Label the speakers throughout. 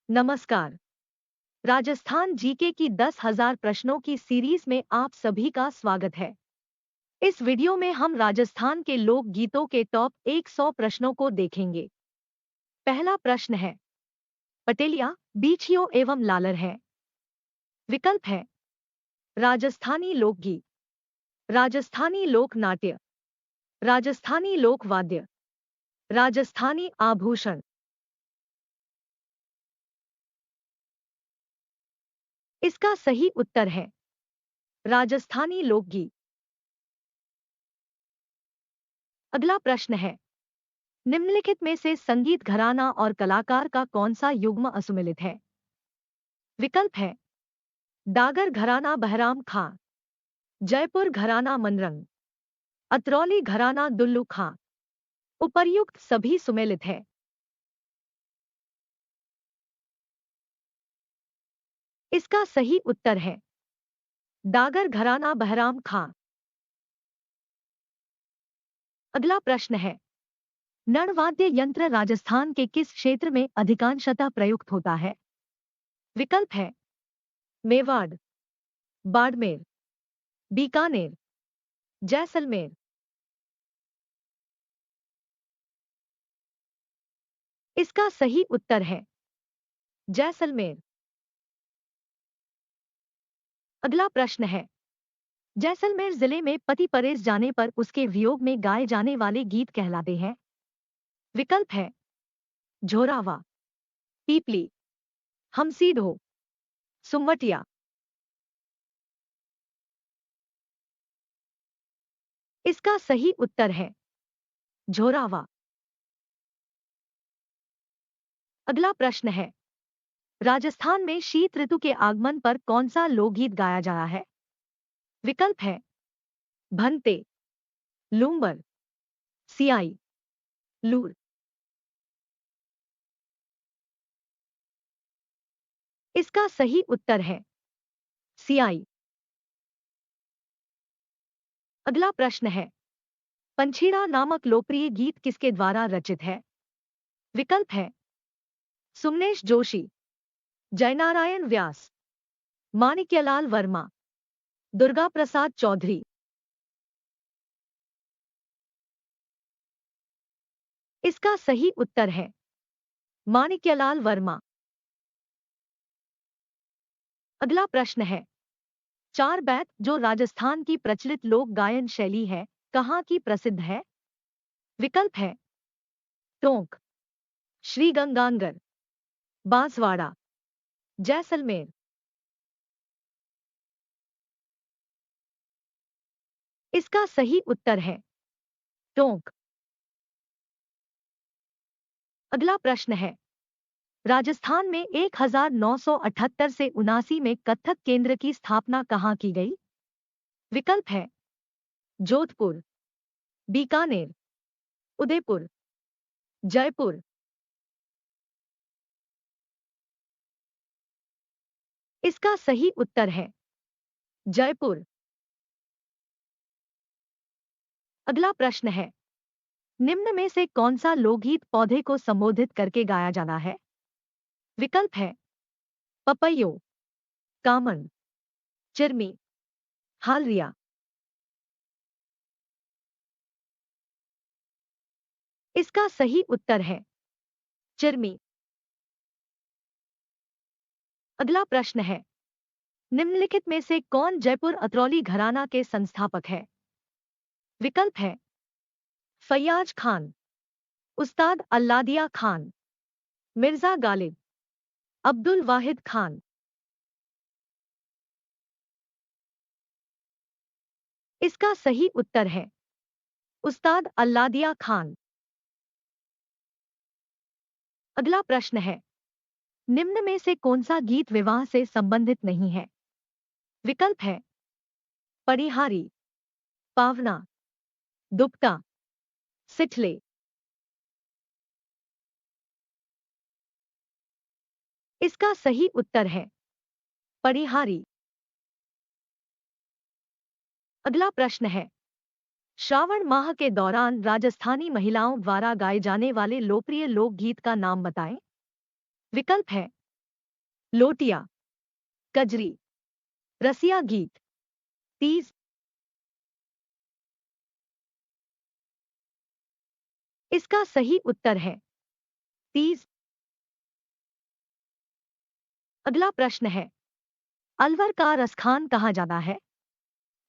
Speaker 1: नमस्कार। राजस्थान जीके की 10,000 प्रश्नों की सीरीज में आप सभी का स्वागत है। इस वीडियो में हम राजस्थान के लोक गीतों के टॉप 100 प्रश्नों को देखेंगे। पहला प्रश्न है, पटेलिया बीछियो एवं लालर है? विकल्प है राजस्थानी लोकगीत, राजस्थानी लोक नाट्य, राजस्थानी लोक वाद्य, राजस्थानी आभूषण। इसका सही उत्तर है राजस्थानी लोकगीत। अगला प्रश्न है, निम्नलिखित में से संगीत घराना और कलाकार का कौन सा युग्म असुमिलित है? विकल्प है डागर घराना बहराम खां, जयपुर घराना मनरंग, अतरौली घराना दुल्लू खां। उपर्युक्त सभी सुमेलित है। इसका सही उत्तर है डागर घराना बहराम खां। अगला प्रश्न है, नणवाद्य यंत्र राजस्थान के किस क्षेत्र में अधिकांशतः प्रयुक्त होता है? विकल्प है मेवाड़, बाड़मेर, बीकानेर, जैसलमेर। इसका सही उत्तर है जैसलमेर। अगला प्रश्न है, जैसलमेर जिले में पति परेस जाने पर उसके वियोग में गाए जाने वाले गीत कहलाते हैं? विकल्प है झोरावा, पीपली, हमसीढो, सुमवटिया। इसका सही उत्तर है झोरावा। अगला प्रश्न है, राजस्थान में शीत ऋतु के आगमन पर कौन सा लोकगीत गाया जाता है? विकल्प है भंते, लूम्बर, सियाई, लूर। इसका सही उत्तर है सियाई। अगला प्रश्न है, पंछीड़ा नामक लोकप्रिय गीत किसके द्वारा रचित है? विकल्प है सुमनेश जोशी, जयनारायण व्यास, माणिक्यलाल वर्मा, दुर्गा प्रसाद चौधरी। इसका सही उत्तर है माणिक्यलाल वर्मा। अगला प्रश्न है, चार बैत जो राजस्थान की प्रचलित लोक गायन शैली है, कहाँ की प्रसिद्ध है? विकल्प है टोंक, श्रीगंगानगर, बांसवाड़ा, जैसलमेर। इसका सही उत्तर है टोंक। अगला प्रश्न है, राजस्थान में 1978 से 79 में कत्थक केंद्र की स्थापना कहाँ की गई? विकल्प है जोधपुर, बीकानेर, उदयपुर, जयपुर। इसका सही उत्तर है जयपुर। अगला प्रश्न है, निम्न में से कौन सा लोकगीत पौधे को संबोधित करके गाया जाना है? विकल्प है पपैयो, कामन, चिरमी, हालरिया। इसका सही उत्तर है चिरमी। अगला प्रश्न है, निम्नलिखित में से कौन जयपुर अतरौली घराना के संस्थापक है? विकल्प है फैयाज खान, उस्ताद अल्लादिया खान, मिर्जा गालिब, अब्दुल वाहिद खान। इसका सही उत्तर है उस्ताद अल्लादिया खान। अगला प्रश्न है, निम्न में से कौन सा गीत विवाह से संबंधित नहीं है? विकल्प है परिहारी, पावना, दुपटा, सिठले। इसका सही उत्तर है परिहारी। अगला प्रश्न है, श्रावण माह के दौरान राजस्थानी महिलाओं द्वारा गाए जाने वाले लोकप्रिय लोकगीत का नाम बताएं। विकल्प है लोटिया, कजरी, रसिया गीत, तीज। इसका सही उत्तर है तीज। अगला प्रश्न है, अलवर का रसखान कहा जाता है?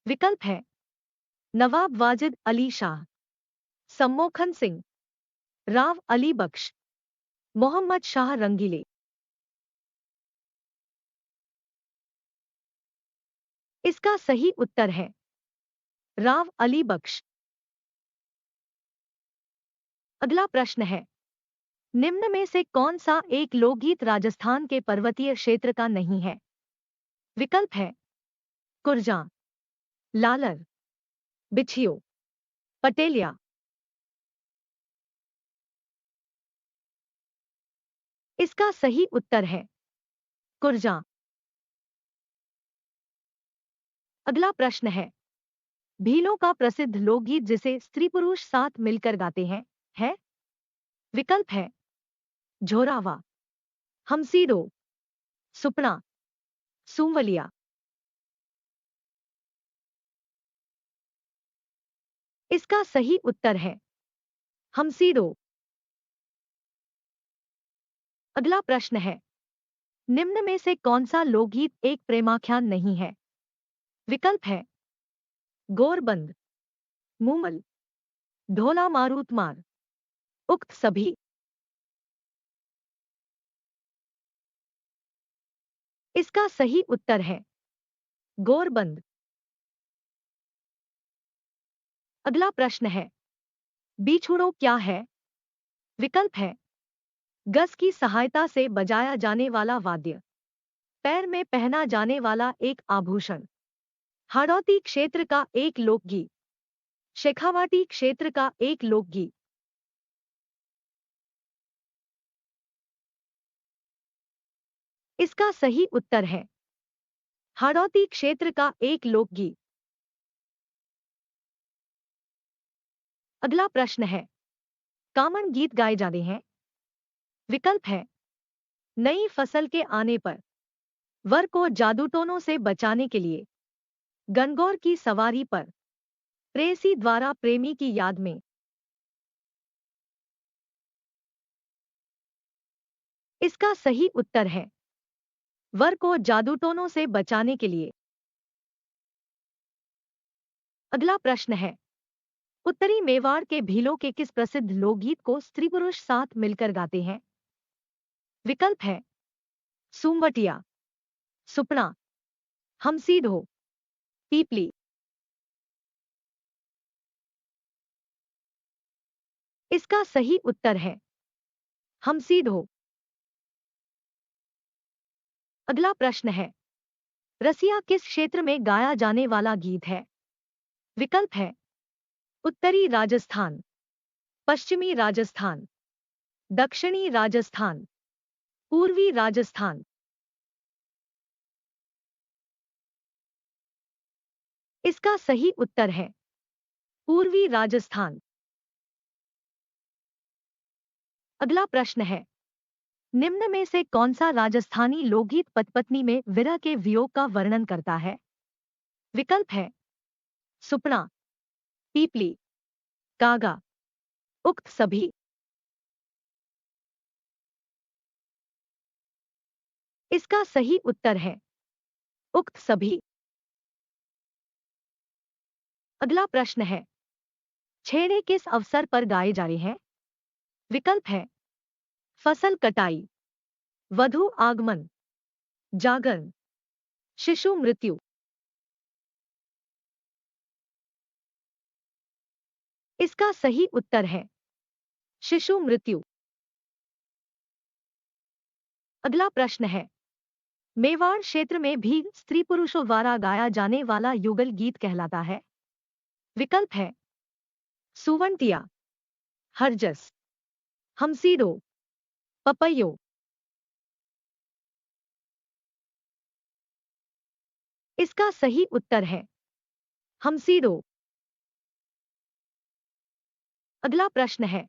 Speaker 1: विकल्प है नवाब वाजिद अली शाह, सम्मोहन सिंह, राव अली बख्श, मोहम्मद शाह रंगीले। इसका सही उत्तर है राव अली बख्श। अगला प्रश्न है, निम्न में से कौन सा एक लोकगीत राजस्थान के पर्वतीय क्षेत्र का नहीं है? विकल्प है कुरजा, लालर, बिछियो, पटेलिया। इसका सही उत्तर है कुरजा। अगला प्रश्न है, भीलों का प्रसिद्ध लोकगीत जिसे स्त्री पुरुष साथ मिलकर गाते हैं है? विकल्प है झोरावा, हमसीडो, सुपना, सूमवलिया। इसका सही उत्तर है हमसीडो। अगला प्रश्न है, निम्न में से कौन सा लोकगीत एक प्रेमाख्यान नहीं है? विकल्प है गोरबंद, मूमल, ढोला मारूत मार, उक्त सभी। इसका सही उत्तर है गोरबंद। अगला प्रश्न है, बीछुड़ो क्या है? विकल्प है गज की सहायता से बजाया जाने वाला वाद्य, पैर में पहना जाने वाला एक आभूषण, हाड़ौती क्षेत्र का एक लोकगीत, शेखावाटी क्षेत्र का एक लोकगीत। इसका सही उत्तर है हाड़ौती क्षेत्र का एक लोकगीत। अगला प्रश्न है, कामन गीत गाए जाते हैं? विकल्प है नई फसल के आने पर, वर को जादूटोनों से बचाने के लिए, गणगौर की सवारी पर, प्रेयसी द्वारा प्रेमी की याद में। इसका सही उत्तर है वर को जादूटोनों से बचाने के लिए। अगला प्रश्न है, उत्तरी मेवाड़ के भीलों के किस प्रसिद्ध लोकगीत को स्त्री पुरुष साथ मिलकर गाते हैं? विकल्प है सूमवटिया, सुपना, हमसीढो, पीपली। इसका सही उत्तर है हमसीढो। अगला प्रश्न है, रसिया किस क्षेत्र में गाया जाने वाला गीत है? विकल्प है उत्तरी राजस्थान, पश्चिमी राजस्थान, दक्षिणी राजस्थान, पूर्वी राजस्थान। इसका सही उत्तर है पूर्वी राजस्थान। अगला प्रश्न है, निम्न में से कौन सा राजस्थानी लोकगीत पति-पत्नी में विरह के वियोग का वर्णन करता है? विकल्प है सुपना, पीपली, कागा, उक्त सभी। इसका सही उत्तर है उक्त सभी। अगला प्रश्न है, छेड़े किस अवसर पर गाए जा रहे हैं? विकल्प है फसल कटाई, वधु आगमन, जागरण, शिशु मृत्यु। इसका सही उत्तर है शिशु मृत्यु। अगला प्रश्न है, मेवाड़ क्षेत्र में भी स्त्री पुरुषों द्वारा गाया जाने वाला युगल गीत कहलाता है? विकल्प है सुवंटिया, हरजस, हमसीडो, पपैयो। इसका सही उत्तर है हमसीडो। अगला प्रश्न है,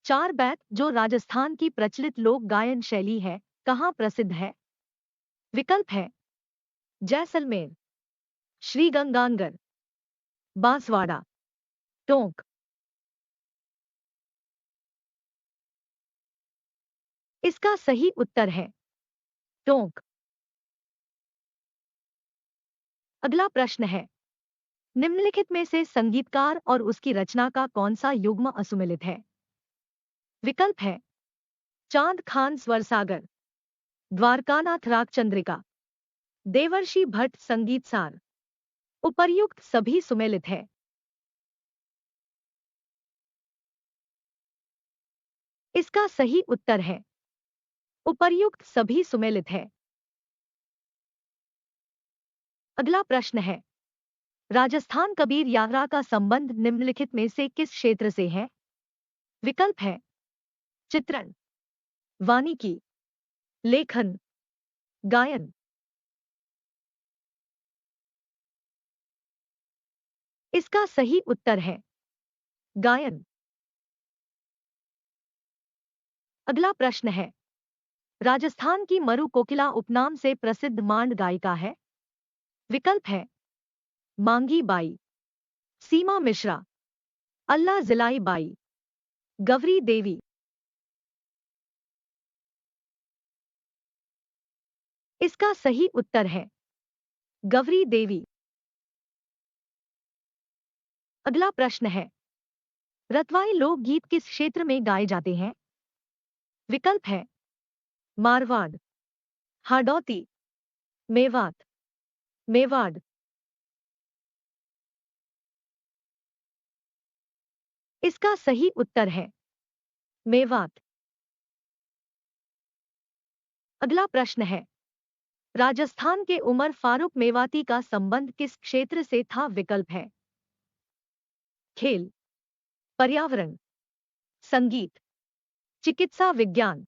Speaker 1: चार बैत जो राजस्थान की प्रचलित लोक गायन शैली है, कहाँ प्रसिद्ध है? विकल्प है जैसलमेर, श्रीगंगानगर, बांसवाड़ा, टोंक। इसका सही उत्तर है टोंक। अगला प्रश्न है निम्नलिखित में से संगीतकार और उसकी रचना का कौन सा युग्म असुमिलित है? विकल्प है चांद खान स्वरसागर, द्वारकानाथ राग चंद्रिका, देवर्षि भट्ट संगीत सार। उपर्युक्त सभी सुमेलित है। इसका सही उत्तर है उपर्युक्त सभी सुमेलित है। अगला प्रश्न है राजस्थान कबीर यात्रा का संबंध निम्नलिखित में से किस क्षेत्र से है? विकल्प है चित्रण, वानिकी, लेखन, गायन। इसका सही उत्तर है गायन। अगला प्रश्न है राजस्थान की मरु कोकिला उपनाम से प्रसिद्ध मांड गायिका है? विकल्प है मांगी बाई, सीमा मिश्रा, अल्लाह जिलाई बाई, गवरी देवी। इसका सही उत्तर है गवरी देवी। अगला प्रश्न है रतवाई लोकगीत किस क्षेत्र में गाए जाते हैं? विकल्प है मारवाड़, हाडौती, मेवात, मेवाड़। इसका सही उत्तर है मेवात। अगला प्रश्न है राजस्थान के उमर फारूक मेवाती का संबंध किस क्षेत्र से था? विकल्प है खेल, पर्यावरण, संगीत, चिकित्सा विज्ञान।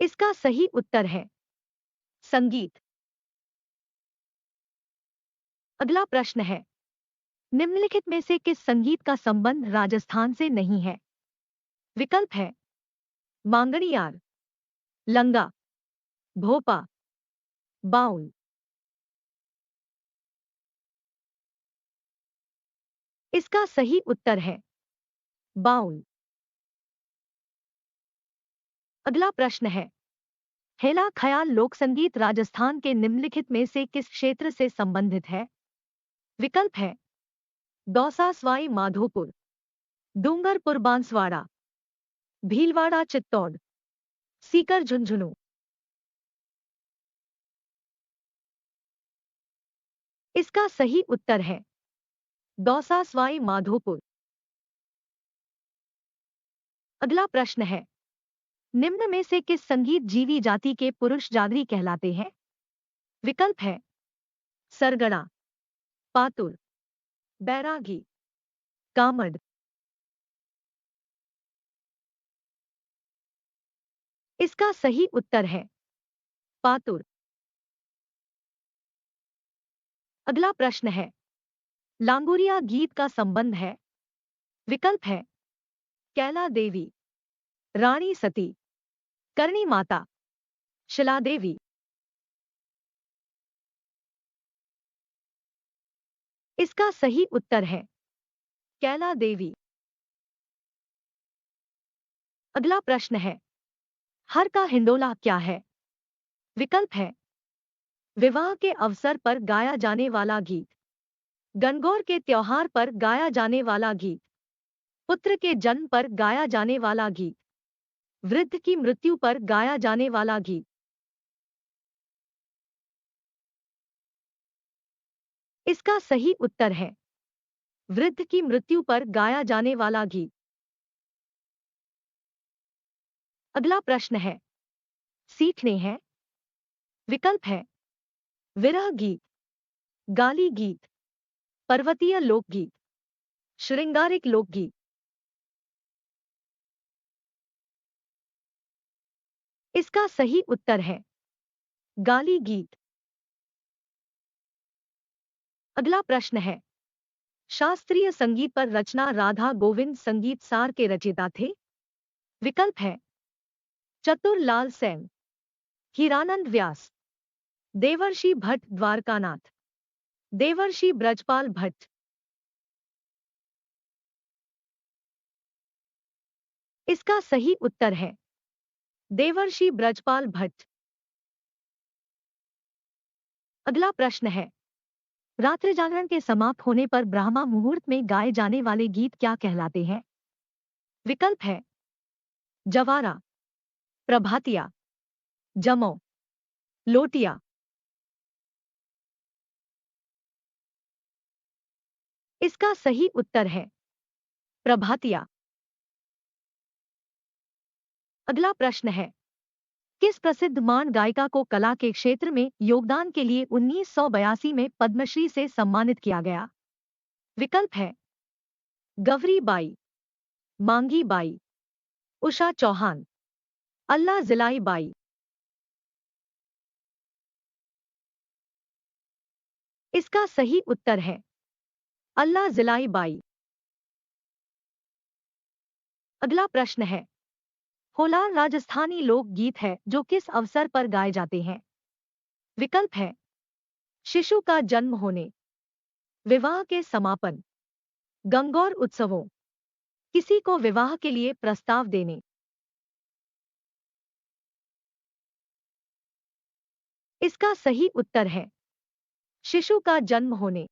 Speaker 1: इसका सही उत्तर है संगीत। अगला प्रश्न है निम्नलिखित में से किस संगीत का संबंध राजस्थान से नहीं है? विकल्प है मांगणियार, लंगा, भोपा, बाउल। इसका सही उत्तर है बाउल। अगला प्रश्न है हेला ख्याल लोक संगीत राजस्थान के निम्नलिखित में से किस क्षेत्र से संबंधित है? विकल्प है दौसा सवाई माधोपुर, डूंगरपुर बांसवाड़ा, भीलवाड़ा चित्तौड़, सीकर झुंझुनू। इसका सही उत्तर है दौसा सवाई माधोपुर। अगला प्रश्न है निम्न में से किस संगीत जीवी जाति के पुरुष जादरी कहलाते हैं? विकल्प है सरगड़ा, पातुर, बैरागी, कामड़। इसका सही उत्तर है पातुर। अगला प्रश्न है लांगुरिया गीत का संबंध है? विकल्प है कैला देवी, रानी सती, करणी माता, शिला देवी। इसका सही उत्तर है कैला देवी। अगला प्रश्न है हर का हिंडोला क्या है? विकल्प है विवाह के अवसर पर गाया जाने वाला गीत, गणगौर के त्योहार पर गाया जाने वाला गीत, पुत्र के जन्म पर गाया जाने वाला गीत, वृद्ध की मृत्यु पर गाया जाने वाला गीत। इसका सही उत्तर है वृद्ध की मृत्यु पर गाया जाने वाला गीत। अगला प्रश्न है सीखने हैं? विकल्प है विरह गीत, गाली गीत, पर्वतीय लोकगीत, श्रृंगारिक लोकगीत। इसका सही उत्तर है गाली गीत। अगला प्रश्न है शास्त्रीय संगीत पर रचना राधा गोविंद संगीत सार के रचयिता थे? विकल्प है चतुरलाल सेन, हीरानंद व्यास, देवर्षि भट्ट द्वारकानाथ, देवर्षि ब्रजपाल भट्ट। इसका सही उत्तर है देवर्षि ब्रजपाल भट्ट। अगला प्रश्न है, रात्रि जागरण के समाप्त होने पर ब्राह्मा मुहूर्त में गाए जाने वाले गीत क्या कहलाते हैं? विकल्प है जवारा, प्रभातिया, जमो, लोटिया। इसका सही उत्तर है प्रभातिया। अगला प्रश्न है, किस प्रसिद्ध महान गायिका को कला के क्षेत्र में योगदान के लिए 1982 में पद्मश्री से सम्मानित किया गया? विकल्प है गवरी बाई, मांगी बाई, उषा चौहान, अल्लाह जिलाई बाई। इसका सही उत्तर है अल्लाह जिलाई बाई। अगला प्रश्न है, होलार राजस्थानी लोक गीत है जो किस अवसर पर गाए जाते हैं? विकल्प है शिशु का जन्म होने, विवाह के समापन, गंगौर उत्सवों, किसी को विवाह के लिए प्रस्ताव देने। इसका सही उत्तर है शिशु का जन्म होने।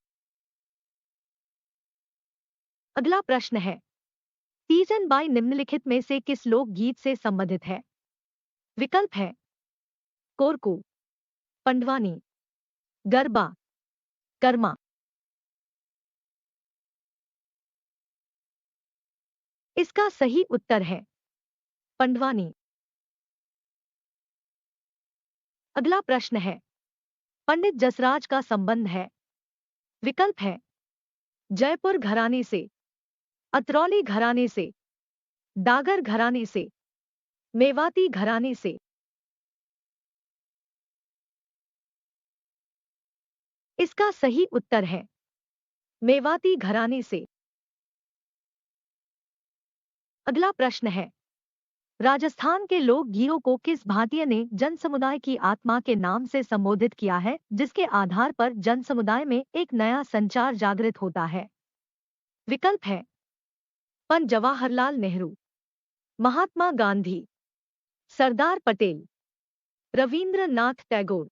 Speaker 1: अगला प्रश्न है, तीजन बाई निम्नलिखित में से किस लोक गीत से संबंधित है? विकल्प है कोरकू, पंडवानी, गरबा, कर्मा। इसका सही उत्तर है पंडवानी। अगला प्रश्न है, पंडित जसराज का संबंध है? विकल्प है जयपुर घराने से, अतरौली घराने से, डागर घराने से, मेवाती घराने से। इसका सही उत्तर है मेवाती घराने से। अगला प्रश्न है, राजस्थान के लोक गीतों को किस भारतीय ने जन समुदाय की आत्मा के नाम से संबोधित किया है जिसके आधार पर जन समुदाय में एक नया संचार जागृत होता है? विकल्प है पंडित जवाहरलाल नेहरू, महात्मा गांधी, सरदार पटेल, रविंद्रनाथ टैगोर।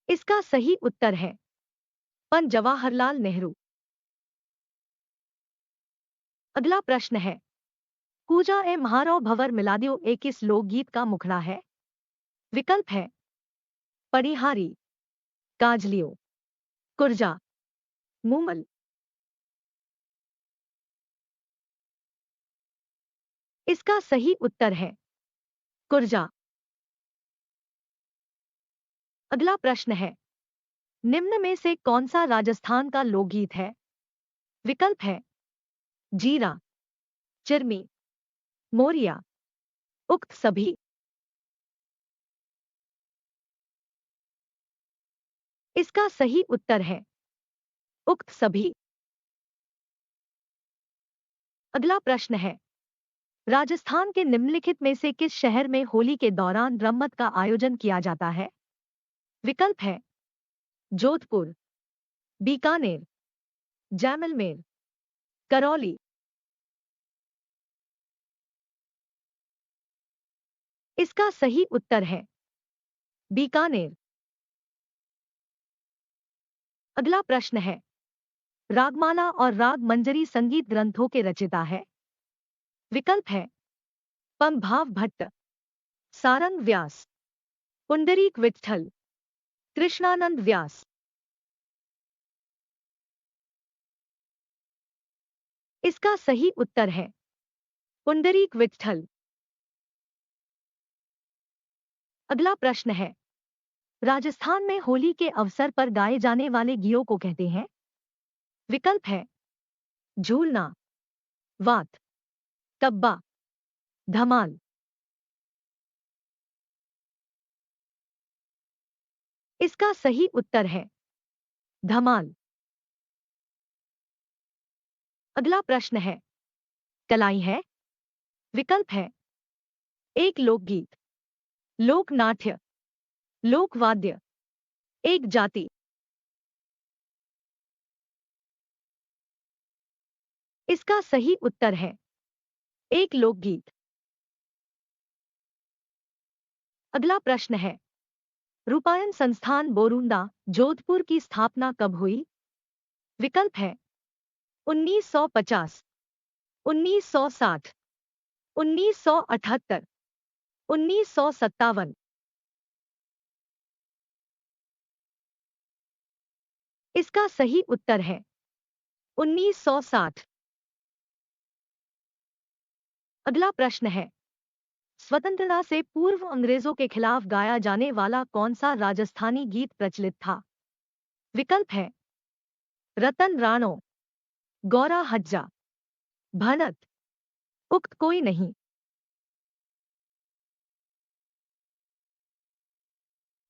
Speaker 1: इसका सही उत्तर है पंडित जवाहरलाल नेहरू। अगला प्रश्न है, कूजा ए म्हारो भवर मिलादियो ए किस लोकगीत का मुखड़ा है? विकल्प है पड़िहारी, काजलियो, कुर्जा, मूमल। इसका सही उत्तर है कुर्जा। अगला प्रश्न है, निम्न में से कौन सा राजस्थान का लोकगीत है? विकल्प है जीरा, चिरमी, मोरिया, उक्त सभी। इसका सही उत्तर है उक्त सभी। अगला प्रश्न है, राजस्थान के निम्नलिखित में से किस शहर में होली के दौरान रम्मत का आयोजन किया जाता है? विकल्प है जोधपुर, बीकानेर, जैसलमेर, करौली। इसका सही उत्तर है बीकानेर। अगला प्रश्न है, रागमाला और राग मंजरी संगीत ग्रंथों के रचयिता है? विकल्प है पंभाव भट्ट, सारंग व्यास, पुंडरीक विठल, कृष्णानंद व्यास। इसका सही उत्तर है पुंडरीक विठल। अगला प्रश्न है, राजस्थान में होली के अवसर पर गाए जाने वाले गीतों को कहते हैं? विकल्प है झूलना, वात, तब्बा, धमाल। इसका सही उत्तर है धमाल। अगला प्रश्न है, कलाई है? विकल्प है एक लोकगीत, लोक नाट्य, लोक वाद्य, एक जाति। इसका सही उत्तर है एक लोकगीत। अगला प्रश्न है रूपायन संस्थान बोरुंदा, जोधपुर की स्थापना कब हुई? विकल्प है 1950, 1960, 1978, 1957। इसका सही उत्तर है 1960। अगला प्रश्न है स्वतंत्रता से पूर्व अंग्रेजों के खिलाफ गाया जाने वाला कौन सा राजस्थानी गीत प्रचलित था? विकल्प है रतन राणो, गौरा हज्जा, भनत, उक्त कोई नहीं।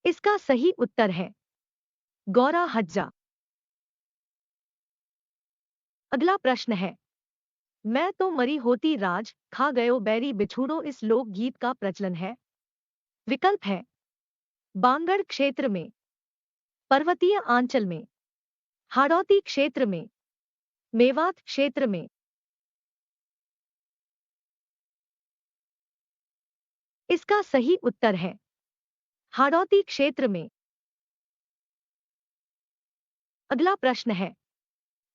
Speaker 1: इसका सही उत्तर है गौरा हज्जा। अगला प्रश्न है मैं तो मरी होती राज खा गयो बैरी बिछुड़ो इस लोकगीत का प्रचलन है? विकल्प है बांगड़ क्षेत्र में, पर्वतीय आंचल में, हाड़ौती क्षेत्र में, मेवात क्षेत्र में। इसका सही उत्तर है हाड़ौती क्षेत्र में। अगला प्रश्न है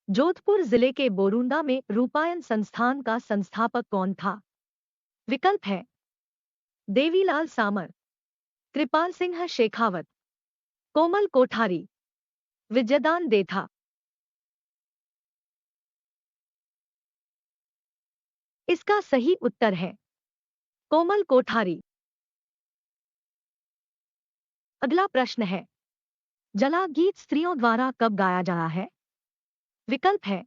Speaker 1: जोधपुर जिले के बोरुंदा में रूपायन संस्थान का संस्थापक कौन था? विकल्प है देवीलाल सामर, कृपाल सिंह शेखावत, कोमल कोठारी, विजयदान देथा। इसका सही उत्तर है कोमल कोठारी। अगला प्रश्न है जला गीत स्त्रियों द्वारा कब गाया जाता है? विकल्प है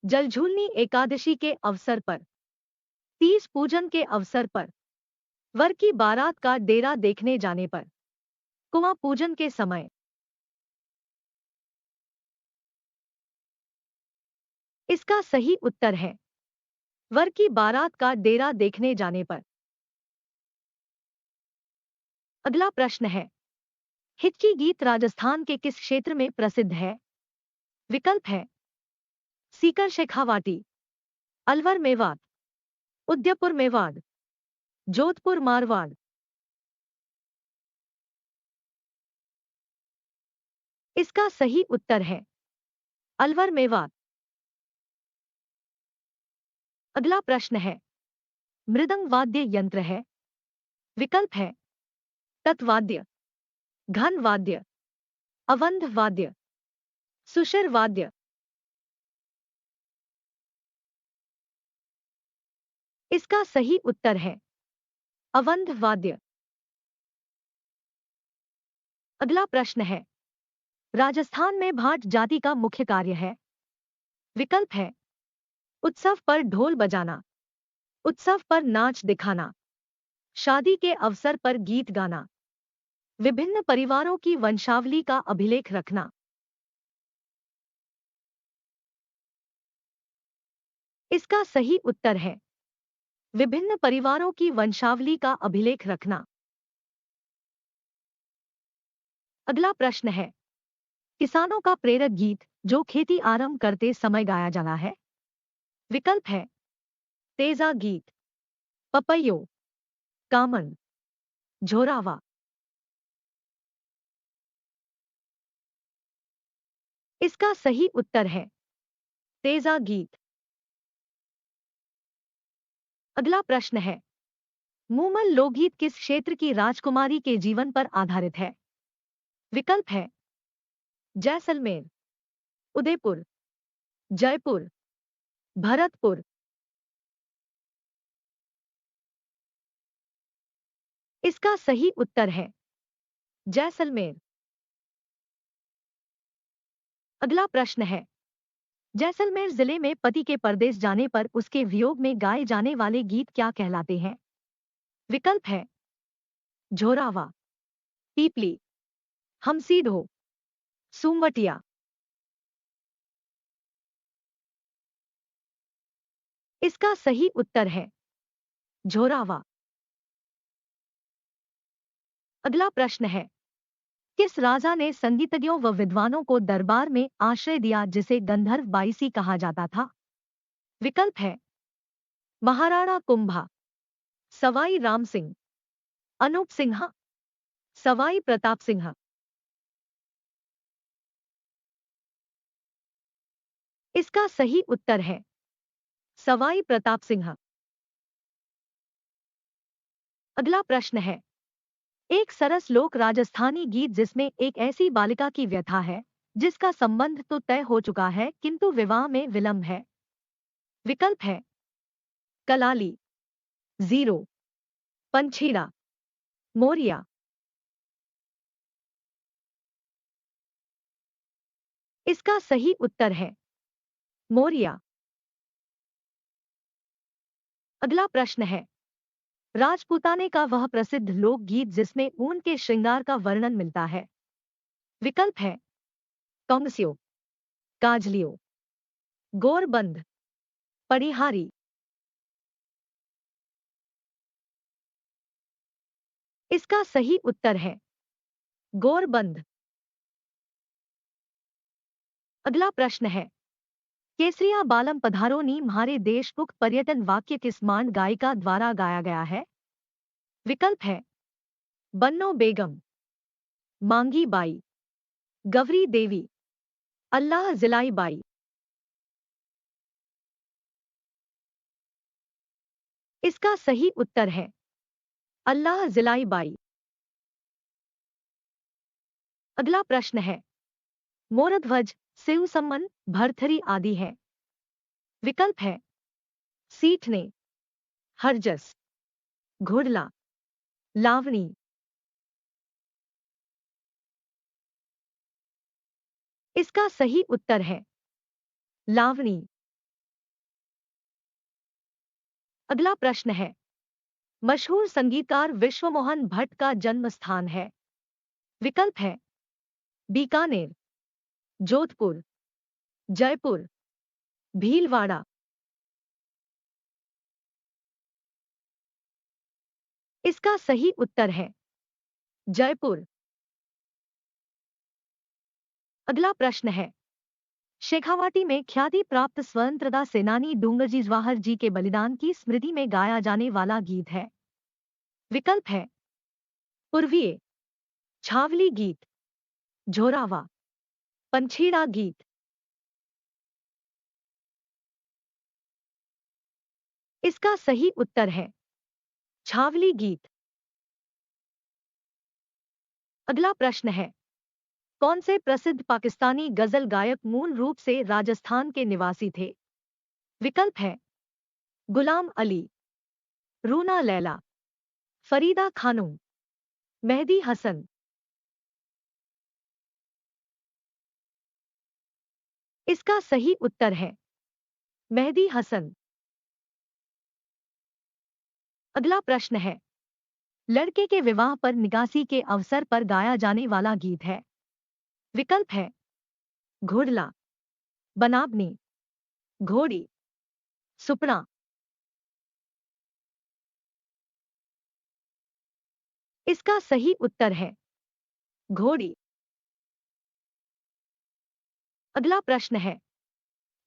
Speaker 1: जलझूलनी एकादशी के अवसर पर, तीज पूजन के अवसर पर, वर की बारात का डेरा देखने जाने पर, कुआं पूजन के समय। इसका सही उत्तर है वर की बारात का डेरा देखने जाने पर। अगला प्रश्न है हिचकी गीत राजस्थान के किस क्षेत्र में प्रसिद्ध है? विकल्प है सीकर शेखावाटी, अलवर मेवात, उदयपुर मेवाड़, जोधपुर मारवाड़। इसका सही उत्तर है अलवर मेवात। अगला प्रश्न है मृदंग वाद्य यंत्र है? विकल्प है तत्वाद्य, घन वाद्य, अवंध वाद्य, सुशिर वाद्य। इसका सही उत्तर है अवंध वाद्य। अगला प्रश्न है राजस्थान में भाट जाति का मुख्य कार्य है? विकल्प है उत्सव पर ढोल बजाना, उत्सव पर नाच दिखाना, शादी के अवसर पर गीत गाना, विभिन्न परिवारों की वंशावली का अभिलेख रखना। इसका सही उत्तर है विभिन्न परिवारों की वंशावली का अभिलेख रखना। अगला प्रश्न है किसानों का प्रेरक गीत जो खेती आरंभ करते समय गाया जाना है? विकल्प है तेजा गीत, पपैयो, कामन, झोरावा। इसका सही उत्तर है तेजा गीत। अगला प्रश्न है मूमल लोकगीत किस क्षेत्र की राजकुमारी के जीवन पर आधारित है? विकल्प है जैसलमेर, उदयपुर, जयपुर, भरतपुर। इसका सही उत्तर है जैसलमेर। अगला प्रश्न है जैसलमेर जिले में पति के परदेश जाने पर उसके वियोग में गाए जाने वाले गीत क्या कहलाते हैं? विकल्प है झोरावा, पीपली, हमसीढो, सुमवटिया। इसका सही उत्तर है झोरावा। अगला प्रश्न है, किस राजा ने संगीतज्ञों व विद्वानों को दरबार में आश्रय दिया जिसे गंधर्व बाईसी कहा जाता था? विकल्प है महाराणा कुंभा, सवाई राम सिंह, अनूप सिन्हा, सवाई प्रताप सिंह। इसका सही उत्तर है सवाई प्रताप सिंह। अगला प्रश्न है, एक सरस लोक राजस्थानी गीत जिसमें एक ऐसी बालिका की व्यथा है जिसका संबंध तो तय हो चुका है किंतु विवाह में विलंब है। विकल्प है कलाली, जीरो, पंछीड़ा, मोरिया। इसका सही उत्तर है मोरिया। अगला प्रश्न है, राजपूताने का वह प्रसिद्ध लोकगीत जिसमें ऊन के श्रृंगार का वर्णन मिलता है। विकल्प है कौंगसियो, काजलियो, गोरबंद, पड़िहारी। इसका सही उत्तर है गोरबंद। अगला प्रश्न है, केसरिया बालम पधारो नी म्हारे देश कुक पर्यटन वाक्य किस मांड गायिका द्वारा गाया गया है? विकल्प है बन्नो बेगम, मांगी बाई, गवरी देवी, अल्लाह जिलाई बाई। इसका सही उत्तर है अल्लाह जिलाई बाई। अगला प्रश्न है, मोरध्वज, शिव सम्मन, भरथरी आदि है। विकल्प है सीठने, हरजस, घुड़ला, लावणी। इसका सही उत्तर है लावणी। अगला प्रश्न है, मशहूर संगीतकार विश्वमोहन भट्ट का जन्म स्थान है। विकल्प है बीकानेर, जोधपुर, जयपुर, भीलवाड़ा। इसका सही उत्तर है जयपुर। अगला प्रश्न है, शेखावाटी में ख्याति प्राप्त स्वतंत्रता सेनानी डूंगरजी जवाहर जी के बलिदान की स्मृति में गाया जाने वाला गीत है। विकल्प है पूर्वीय, छावली गीत, झोरावा, पंछीड़ा गीत। इसका सही उत्तर है छावली गीत। अगला प्रश्न है, कौन से प्रसिद्ध पाकिस्तानी गजल गायक मूल रूप से राजस्थान के निवासी थे? विकल्प है गुलाम अली, रूना लैला, फरीदा खानूम, मेहदी हसन। इसका सही उत्तर है मेहदी हसन। अगला प्रश्न है, लड़के के विवाह पर निकासी के अवसर पर गाया जाने वाला गीत है। विकल्प है घुड़ला, बनाबनी, घोड़ी, सुपना। इसका सही उत्तर है घोड़ी। अगला प्रश्न है,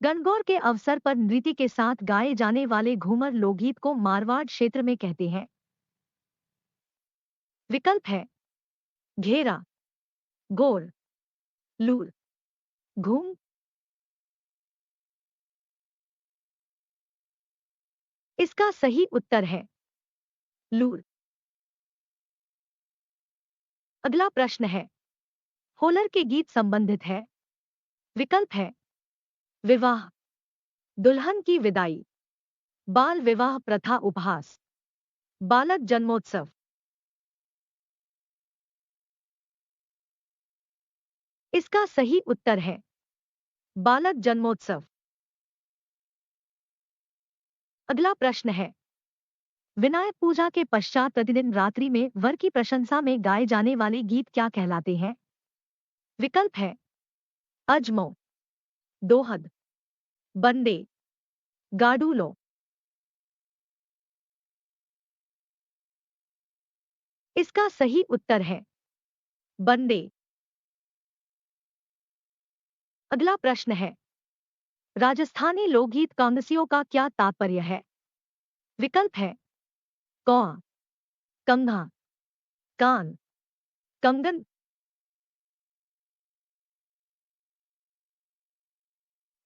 Speaker 1: गणगौर के अवसर पर नृत्य के साथ गाए जाने वाले घूमर लोकगीत को मारवाड़ क्षेत्र में कहते हैं। विकल्प है घेरा, गोर, लूर, घूम। इसका सही उत्तर है लूर। अगला प्रश्न है, होलर के गीत संबंधित है। विकल्प है विवाह, दुल्हन की विदाई, बाल विवाह प्रथा उपहास, बालक जन्मोत्सव। इसका सही उत्तर है बालक जन्मोत्सव। अगला प्रश्न है, विनायक पूजा के पश्चात प्रतिदिन रात्रि में वर की प्रशंसा में गाए जाने वाले गीत क्या कहलाते हैं? विकल्प है अजमो, दोहद, बंदे, गाडूलो। इसका सही उत्तर है बंदे। अगला प्रश्न है, राजस्थानी लोकगीत कांगसियों का क्या तात्पर्य है? विकल्प है कौ, कंघा, कान, कंगन।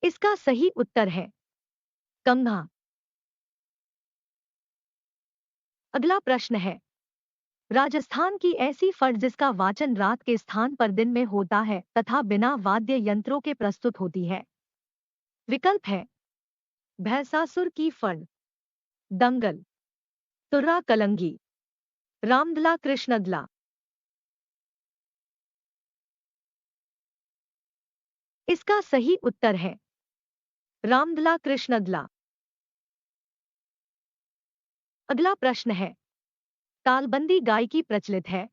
Speaker 1: इसका सही उत्तर है कंघा। अगला प्रश्न है, राजस्थान की ऐसी फट जिसका वाचन रात के स्थान पर दिन में होता है तथा बिना वाद्य यंत्रों के प्रस्तुत होती है। विकल्प है भैंसासुर की फड़, दंगल, तुर्रा कलंगी, रामदला कृष्णदला। इसका सही उत्तर है रामदला कृष्णदला। अगला प्रश्न है, तालबंदी गायकी प्रचलित है।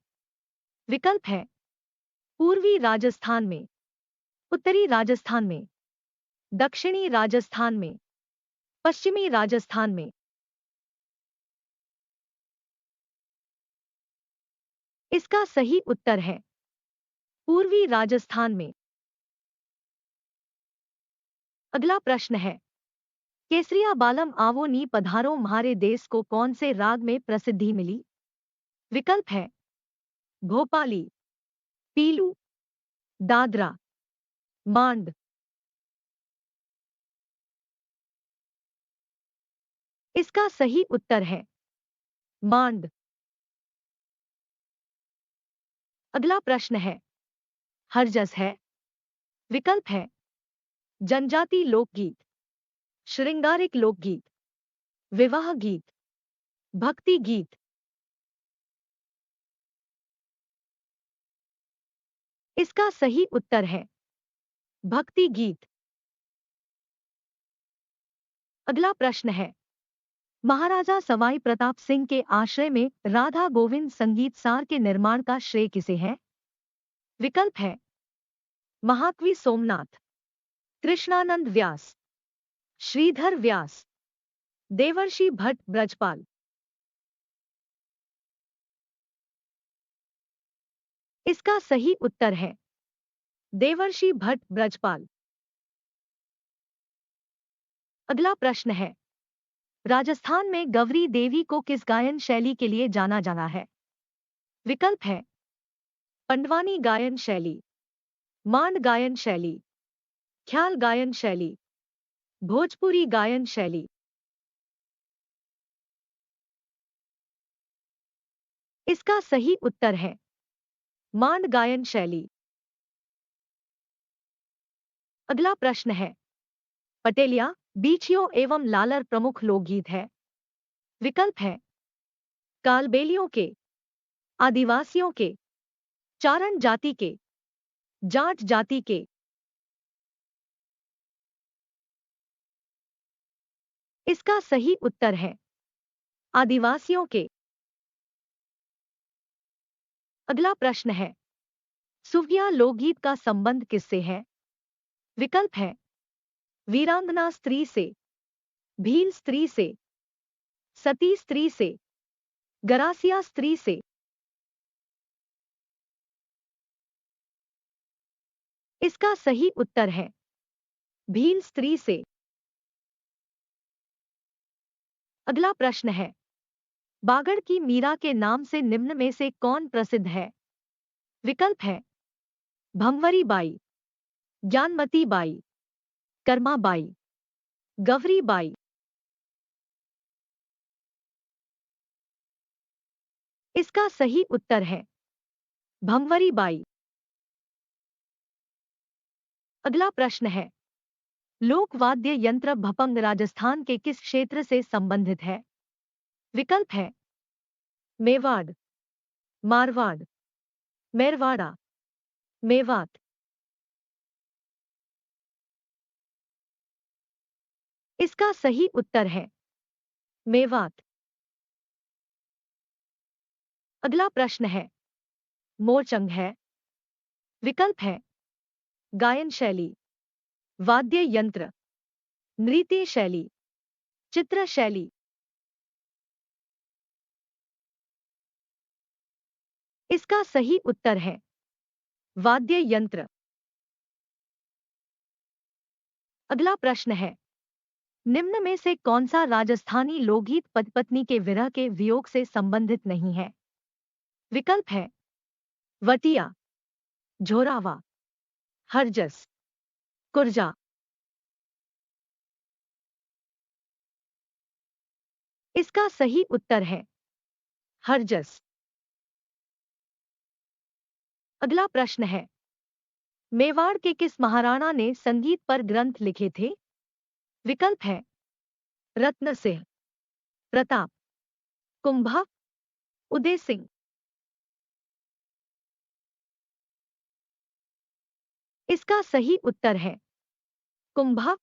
Speaker 1: विकल्प है पूर्वी राजस्थान में, उत्तरी राजस्थान में, दक्षिणी राजस्थान में, पश्चिमी राजस्थान में। इसका सही उत्तर है पूर्वी राजस्थान में। अगला प्रश्न है, केसरिया बालम आवो नी पधारो म्हारे देश को कौन से राग में प्रसिद्धि मिली? विकल्प है भोपाली, पीलू, दादरा, मांड। इसका सही उत्तर है मांड। अगला प्रश्न है, हरजस है। विकल्प है जनजाति लोकगीत, श्रृंगारिक लोकगीत, विवाह गीत, भक्ति गीत। इसका सही उत्तर है भक्ति गीत। अगला प्रश्न है, महाराजा सवाई प्रताप सिंह के आश्रय में राधा गोविंद संगीत सार के निर्माण का श्रेय किसे है? विकल्प है महाकवि सोमनाथ, कृष्णानंद व्यास, श्रीधर व्यास, देवर्षि भट्ट ब्रजपाल। इसका सही उत्तर है देवर्षि भट्ट ब्रजपाल। अगला प्रश्न है, राजस्थान में गौरी देवी को किस गायन शैली के लिए जाना जाना है? विकल्प है पंडवानी गायन शैली, मांड गायन शैली, ख्याल गायन शैली, भोजपुरी गायन शैली। इसका सही उत्तर है मांड गायन शैली। अगला प्रश्न है, पटेलिया, बीछियों एवं लालर प्रमुख लोकगीत है। विकल्प है कालबेलियों के, आदिवासियों के, चारण जाति के, जाट जाति के। इसका सही उत्तर है आदिवासियों के। अगला प्रश्न है, सूफिया लोकगीत का संबंध किससे है? विकल्प है वीरांगना स्त्री से, भील स्त्री से, सती स्त्री से, गरासिया स्त्री से। इसका सही उत्तर है भील स्त्री से। अगला प्रश्न है, बागड़ की मीरा के नाम से निम्न में से कौन प्रसिद्ध है? विकल्प है Bhanwari by, Gyanmati by, Karma by, Gavari by. इसका सही उत्तर है भंवरी बाई। अगला प्रश्न है, लोक वाद्य यंत्र भपंग राजस्थान के किस क्षेत्र से संबंधित है? विकल्प है मेवाड़, मारवाड़, मेरवाड़ा, मेवात। इसका सही उत्तर है मेवात। अगला प्रश्न है, मोरचंग है। विकल्प है गायन शैली, वाद्य यंत्र, नृत्य शैली, चित्र शैली। इसका सही उत्तर है वाद्य यंत्र। अगला प्रश्न है, निम्न में से कौन सा राजस्थानी लोकगीत पति पत्नी के विरह के वियोग से संबंधित नहीं है? विकल्प है वटिया, झोरावा, हरजस, कुर्जा। इसका सही उत्तर है हरजस। अगला प्रश्न है, मेवाड़ के किस महाराणा ने संगीत पर ग्रंथ लिखे थे? विकल्प है रत्न सिंह, प्रताप, कुंभा, उदय सिंह। इसका सही उत्तर है कुंभा।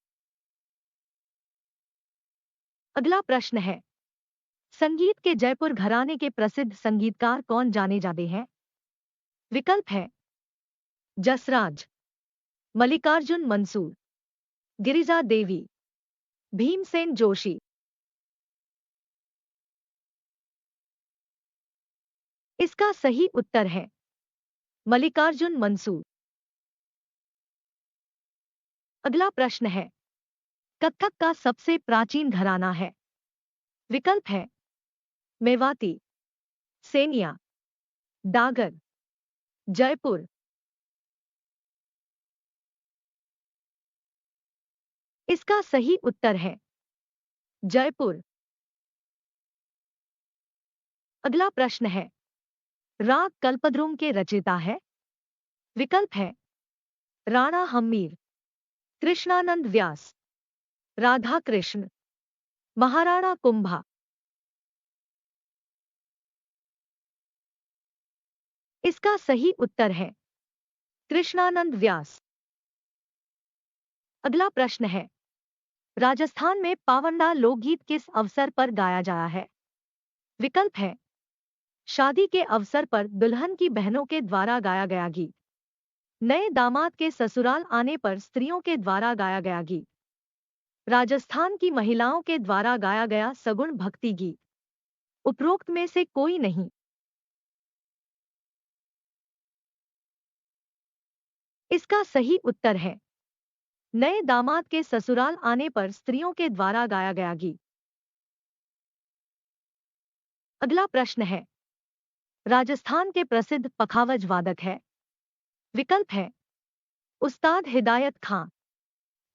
Speaker 1: अगला प्रश्न है, संगीत के जयपुर घराने के प्रसिद्ध संगीतकार कौन जाने जाते हैं? विकल्प है जसराज, मल्लिकार्जुन मंसूर, गिरिजा देवी, भीमसेन जोशी। इसका सही उत्तर है मल्लिकार्जुन मंसूर। अगला प्रश्न है, कथक का सबसे प्राचीन घराना है? विकल्प है मेवाती, सेनिया, डागर, जयपुर। इसका सही उत्तर है जयपुर। अगला प्रश्न है, राग कल्पद्रुम के रचयिता है? विकल्प है राणा हम्मीर, कृष्णानंद व्यास, राधा कृष्ण, महाराणा कुंभा। इसका सही उत्तर है कृष्णानंद व्यास। अगला प्रश्न है, राजस्थान में पावंडा लोकगीत किस अवसर पर गाया जाता है? विकल्प है शादी के अवसर पर दुल्हन की बहनों के द्वारा गाया गया गीत, नए दामाद के ससुराल आने पर स्त्रियों के द्वारा गाया गया गीत, राजस्थान की महिलाओं के द्वारा गाया गया सगुण भक्ति गीत, उपरोक्त में से कोई नहीं। इसका सही उत्तर है नए दामाद के ससुराल आने पर स्त्रियों के द्वारा गाया गया गीत। अगला प्रश्न है, राजस्थान के प्रसिद्ध पखावज वादक है? विकल्प है उस्ताद हिदायत खां,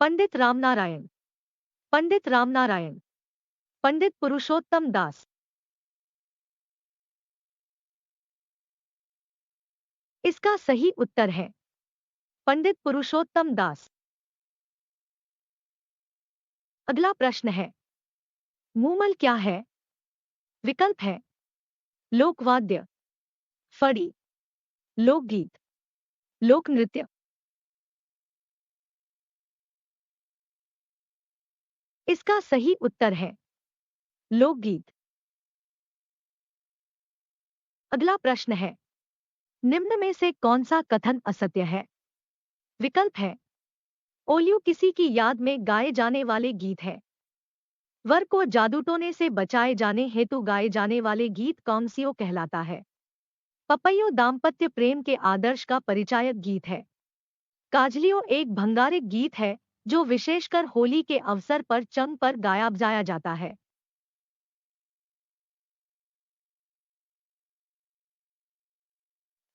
Speaker 1: पंडित रामनारायण, पंडित रामनारायण, पंडित पुरुषोत्तम दास। इसका सही उत्तर है पंडित पुरुषोत्तम दास। अगला प्रश्न है, मूमल क्या है? विकल्प है लोकवाद्य, फड़ी, लोकगीत, लोक नृत्य। इसका सही उत्तर है लोकगीत। अगला प्रश्न है, निम्न में से कौन सा कथन असत्य है? विकल्प है ओलियो किसी की याद में गाए जाने वाले गीत है, वर को जादू टोने से बचाए जाने हेतु गाए जाने वाले गीत कौमसियो कहलाता है, पपैयो दाम्पत्य प्रेम के आदर्श का परिचायक गीत है, काजलियो एक भंगारिक गीत है जो विशेषकर होली के अवसर पर चंग पर गाया जाया जाता है।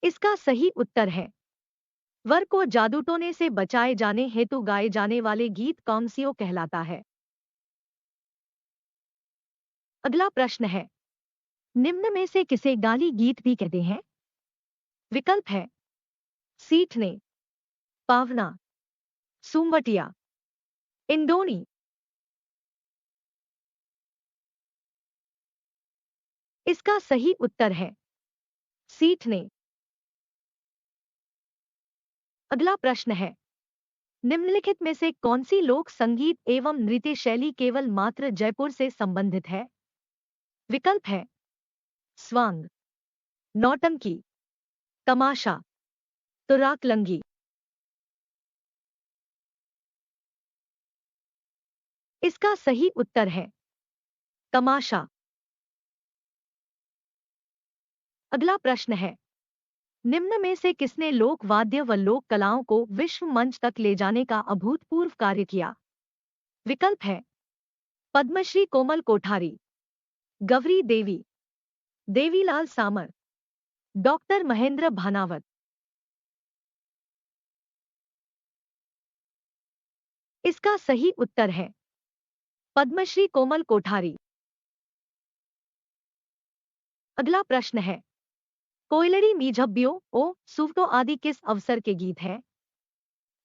Speaker 1: इसका सही उत्तर है वर को जादू टोने से बचाए जाने हेतु गाए जाने वाले गीत कौमसियो कहलाता है। अगला प्रश्न है, निम्न में से किसे गाली गीत भी कहते हैं? विकल्प है सीठने, पावना, सुमवटिया, इंडोनी। इसका सही उत्तर है सीठने। अगला प्रश्न है, निम्नलिखित में से कौन सी लोक संगीत एवं नृत्य शैली केवल मात्र जयपुर से संबंधित है? विकल्प है स्वांग, नौटंकी, तमाशा, तुराकलंगी। इसका सही उत्तर है तमाशा। अगला प्रश्न है, निम्न में से किसने लोक वाद्य व लोक कलाओं को विश्व मंच तक ले जाने का अभूतपूर्व कार्य किया? विकल्प है पद्मश्री कोमल कोठारी, गौरी देवी, देवीलाल सामर, डॉक्टर महेंद्र भानावत। इसका सही उत्तर है पद्मश्री कोमल कोठारी। अगला प्रश्न है कोयलड़ी मीझब्बियों ओ सुवटो आदि किस अवसर के गीत हैं?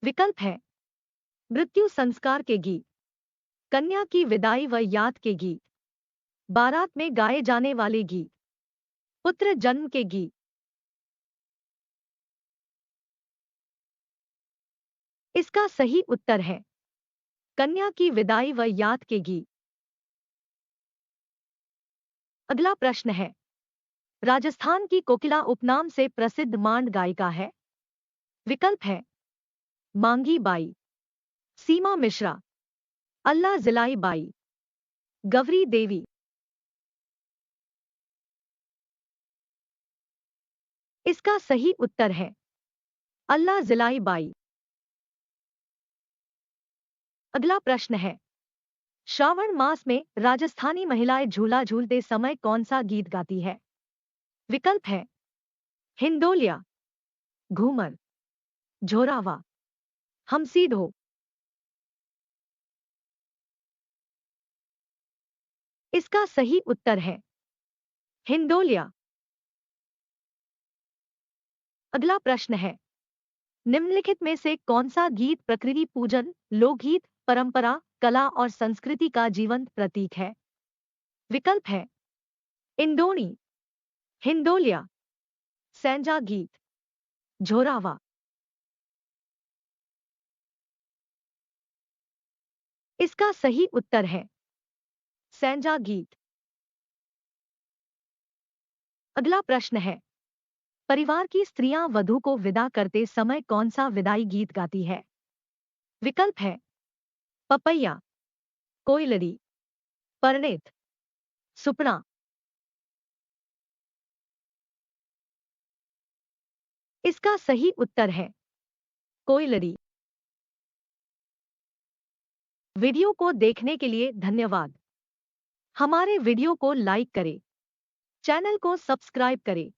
Speaker 1: विकल्प है मृत्यु संस्कार के गीत, कन्या की विदाई व याद के गीत, बारात में गाए जाने वाले गीत, पुत्र जन्म के गीत। इसका सही उत्तर है कन्या की विदाई व याद के गीत। अगला प्रश्न है राजस्थान की कोकिला उपनाम से प्रसिद्ध मांड गायिका है? विकल्प है मांगी बाई, सीमा मिश्रा, अल्लाह जिलाई बाई, गौरी देवी। इसका सही उत्तर है अल्लाह जिलाई बाई। अगला प्रश्न है श्रावण मास में राजस्थानी महिलाएं झूला झूलते समय कौन सा गीत गाती है? विकल्प है हिंडोलिया, घूमर, झोरावा, हमसी ढो। इसका सही उत्तर है हिंडोलिया। अगला प्रश्न है निम्नलिखित में से कौन सा गीत प्रकृति पूजन, लोकगीत, परंपरा, कला और संस्कृति का जीवंत प्रतीक है? विकल्प है इंडोनी, हिंडोलिया, सैंजा गीत, झोरावा। इसका सही उत्तर है सैंजा गीत। अगला प्रश्न है परिवार की स्त्रियां वधू को विदा करते समय कौन सा विदाई गीत गाती है? विकल्प है पपैया, कोयलरी, परणित, सुपना। इसका सही उत्तर है कोयलरी। वीडियो को देखने के लिए धन्यवाद। हमारे वीडियो को लाइक करें, चैनल को सब्सक्राइब करें।